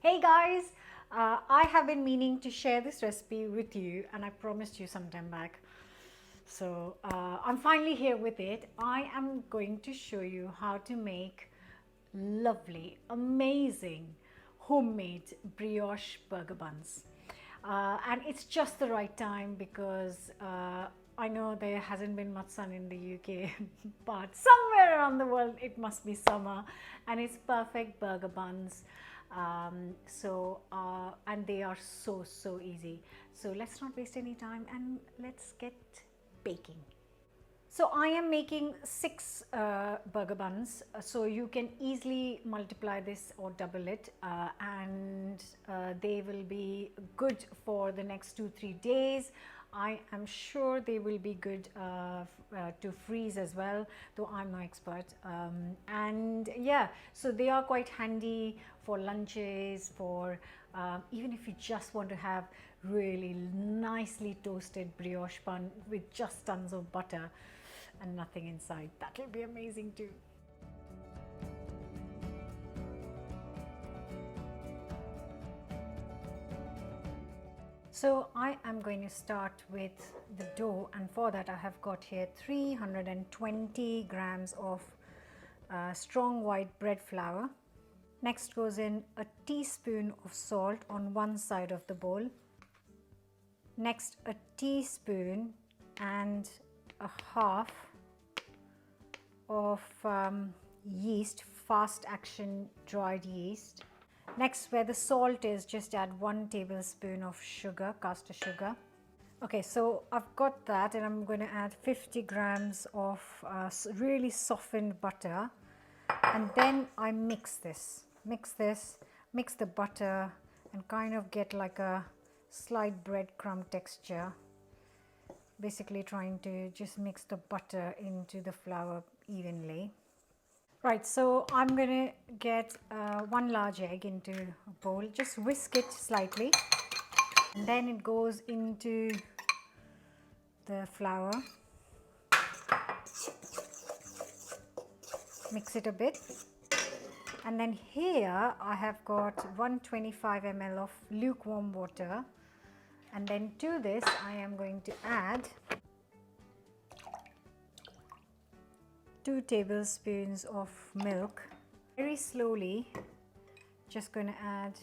Hey guys, I have been meaning to share this recipe with you and I promised you some time back. So I'm finally here with it. I am going to show you how to make lovely, amazing, homemade brioche burger buns. And it's just the right time because I know there hasn't been much sun in the UK, but somewhere around the world it must be summer and it's perfect burger buns. And they are so easy. So let's not waste any time and let's get baking. So I am making 6 burger buns, so you can easily multiply this or double it, and they will be good for the next 2-3 days. I am sure they will be good to freeze as well, though I'm no expert. And yeah, so they are quite handy for lunches, for even if you just want to have really nicely toasted brioche bun with just tons of butter and nothing inside. That will be amazing too. So I am going to start with the dough, and for that I have got here 320 grams of strong white bread flour. Next goes in a teaspoon of salt on one side of the bowl. Next a teaspoon and a half of yeast, fast action dried yeast. Next, where the salt is, just add 1 tablespoon of sugar, caster sugar. Okay, so I've got that, and I'm going to add 50 grams of really softened butter, and then I mix the butter and kind of get like a slight breadcrumb texture. Basically trying to just mix the butter into the flour evenly. Right, so I'm going to get 1 large egg into a bowl, just whisk it slightly, and then it goes into the flour. Mix it a bit, and then here I have got 125 ml of lukewarm water, and then to this I am going to add 2 tablespoons of milk. Very slowly, just going to add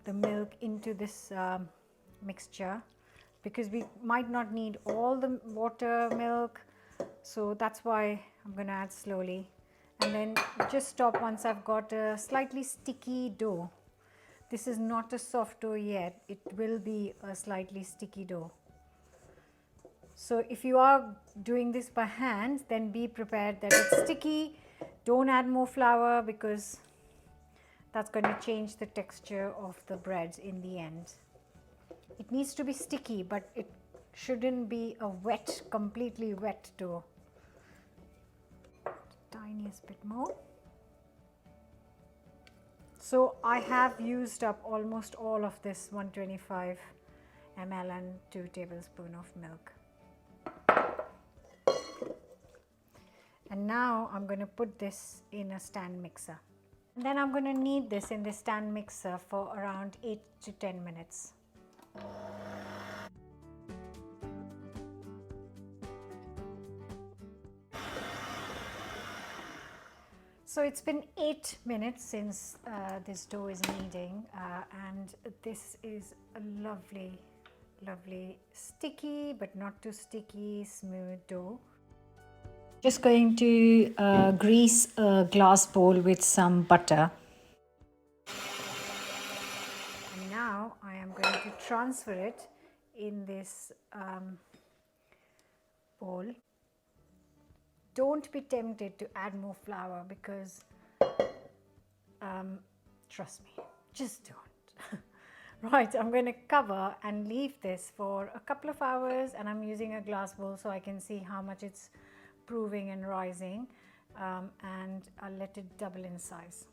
the milk into this mixture, because we might not need all the water milk, so that's why I'm going to add slowly, and then just stop once I've got a slightly sticky dough. This is not a soft dough yet, it will be a slightly sticky dough. So if you are doing this by hand, then be prepared that it's sticky. Don't add more flour because that's going to change the texture of the bread in the end. It needs to be sticky, but it shouldn't be a wet, completely wet dough. Tiniest bit more. So I have used up almost all of this 125 ml and 2 tablespoons of milk. And now I'm going to put this in a stand mixer. And then I'm going to knead this in the stand mixer for around 8 to 10 minutes. So it's been 8 minutes since this dough is kneading, and this is a lovely sticky but not too sticky, smooth dough. Just going to grease a glass bowl with some butter. And now I am going to transfer it in this bowl. Don't be tempted to add more flour because, trust me, just don't. Right, I'm going to cover and leave this for a couple of hours, and I'm using a glass bowl so I can see how much it's proving and rising, and I'll let it double in size.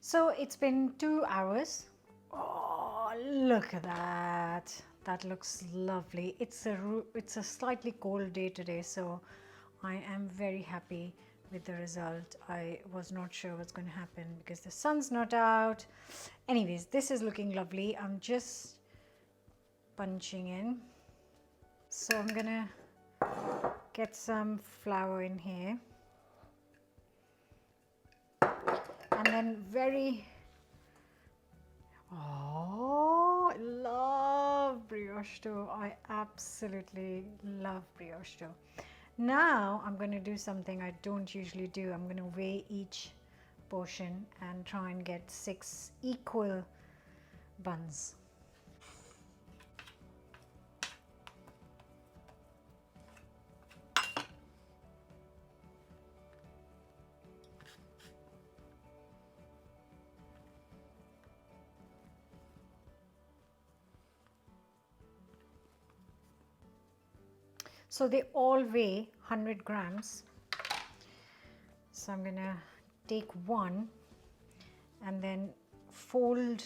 So it's been 2 hours. Oh, look at that. That looks lovely. It's a slightly cold day today, so I am very happy with the result. I was not sure what's going to happen because the sun's not out. Anyways, this is looking lovely. I'm just punching in. So I'm gonna get some flour in here, and then I love brioche dough. I absolutely love brioche dough. Now I'm going to do something I don't usually do. I'm going to weigh each portion and try and get 6 equal buns. So they all weigh 100 grams. So I'm going to take one and then fold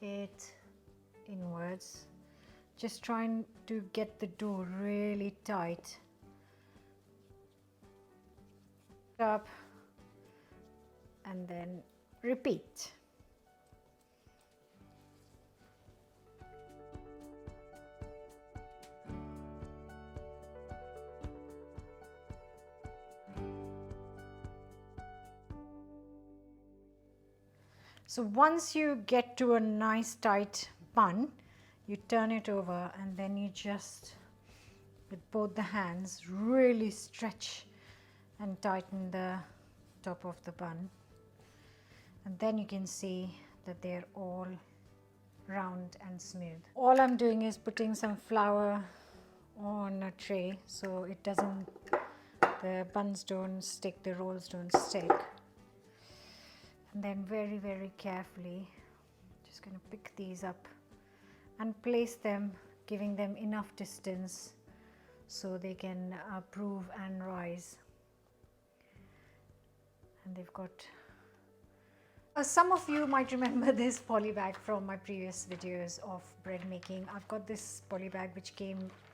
it inwards. Just trying to get the dough really tight. Up and then repeat. So once you get to a nice tight bun, you turn it over and then you just, with both the hands, really stretch and tighten the top of the bun. And then you can see that they're all round and smooth. All I'm doing is putting some flour on a tray so it doesn't, the buns don't stick, the rolls don't stick. And then very, very carefully, just going to pick these up and place them, giving them enough distance so they can prove and rise. And they've got, some of you might remember this poly bag from my previous videos of bread making. I've got this poly bag which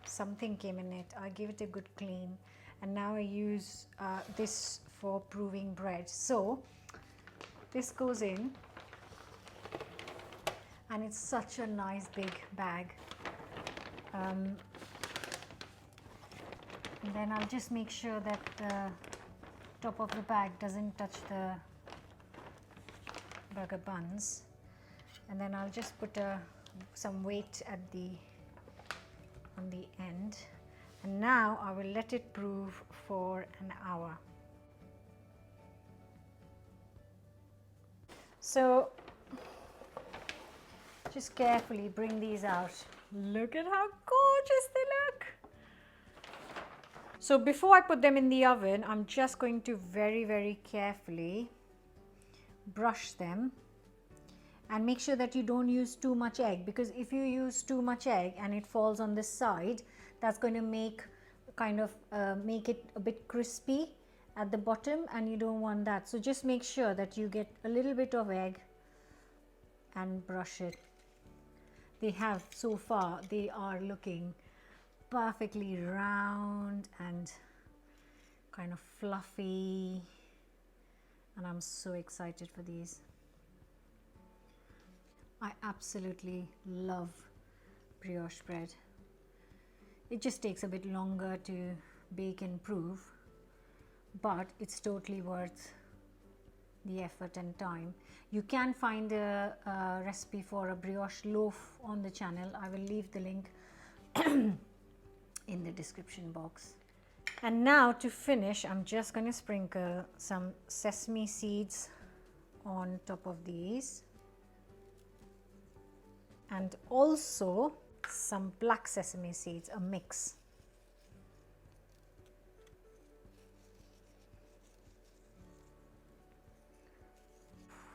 something came in it. I gave it a good clean and now I use this for proving bread. So this goes in and it's such a nice big bag. And then I'll just make sure that the top of the bag doesn't touch the burger buns, and then I'll just put some weight at on the end, and now I will let it prove for an hour. So just carefully bring these out. Look at how gorgeous they look. So before I put them in the oven, I'm just going to very, very carefully brush them and make sure that you don't use too much egg, because if you use too much egg and it falls on this side, that's going to make it a bit crispy at the bottom, and you don't want that. So just make sure that you get a little bit of egg and brush it. They have, so far they are looking perfectly round and kind of fluffy, and I'm so excited for these. I absolutely love brioche bread. It just takes a bit longer to bake and prove, but it's totally worth the effort and time. You can find a recipe for a brioche loaf on the channel. I will leave the link in the description box. And now to finish, I'm just going to sprinkle some sesame seeds on top of these, and also some black sesame seeds, a mix.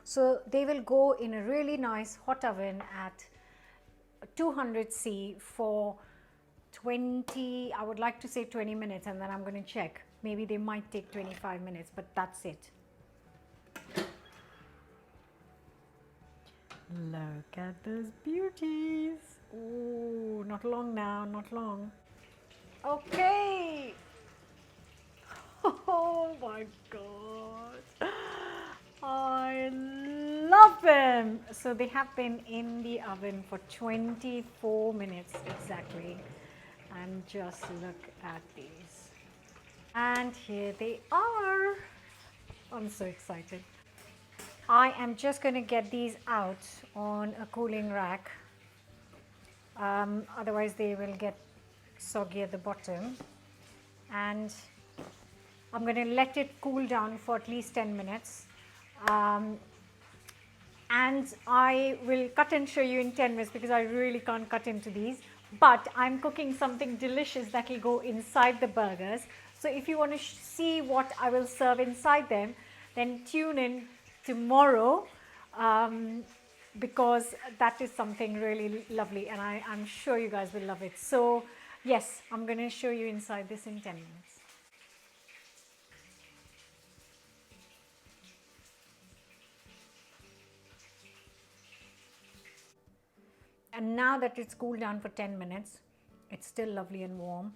So they will go in a really nice hot oven at 200°C for 20, I would like to say 20 minutes, and then I'm going to check. Maybe they might take 25 minutes, but that's it. Look at those beauties. Oh, not long now, not long. Okay. Oh my god. I love them. So they have been in the oven for 24 minutes exactly. And just look at these. And here they are. I'm so excited. I am just going to get these out on a cooling rack. Otherwise they will get soggy at the bottom. And I'm going to let it cool down for at least 10 minutes. And I will cut and show you in 10 minutes because I really can't cut into these. But I'm cooking something delicious that will go inside the burgers. So if you want to see what I will serve inside them, then tune in tomorrow because that is something really lovely and I'm sure you guys will love it. So yes, I'm going to show you inside this in 10 minutes. And now that it's cooled down for 10 minutes, it's still lovely and warm.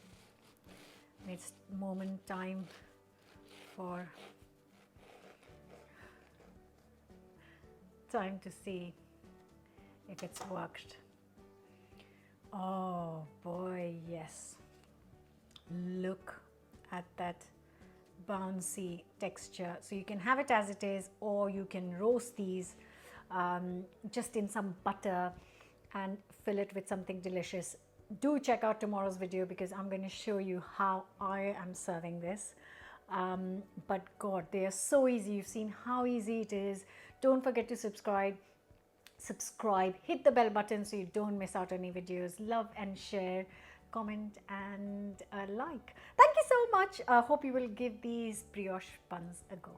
It's moment time for to see if it's worked. Oh boy, yes. Look at that bouncy texture. So you can have it as it is, or you can roast these just in some butter and fill it with something delicious. Do check out tomorrow's video because I'm going to show you how I am serving this. But God, they are so easy. You've seen how easy it is. Don't forget to subscribe, hit the bell button so you don't miss out any videos. Love and share, comment and like. Thank you so much. Hope you will give these brioche buns a go.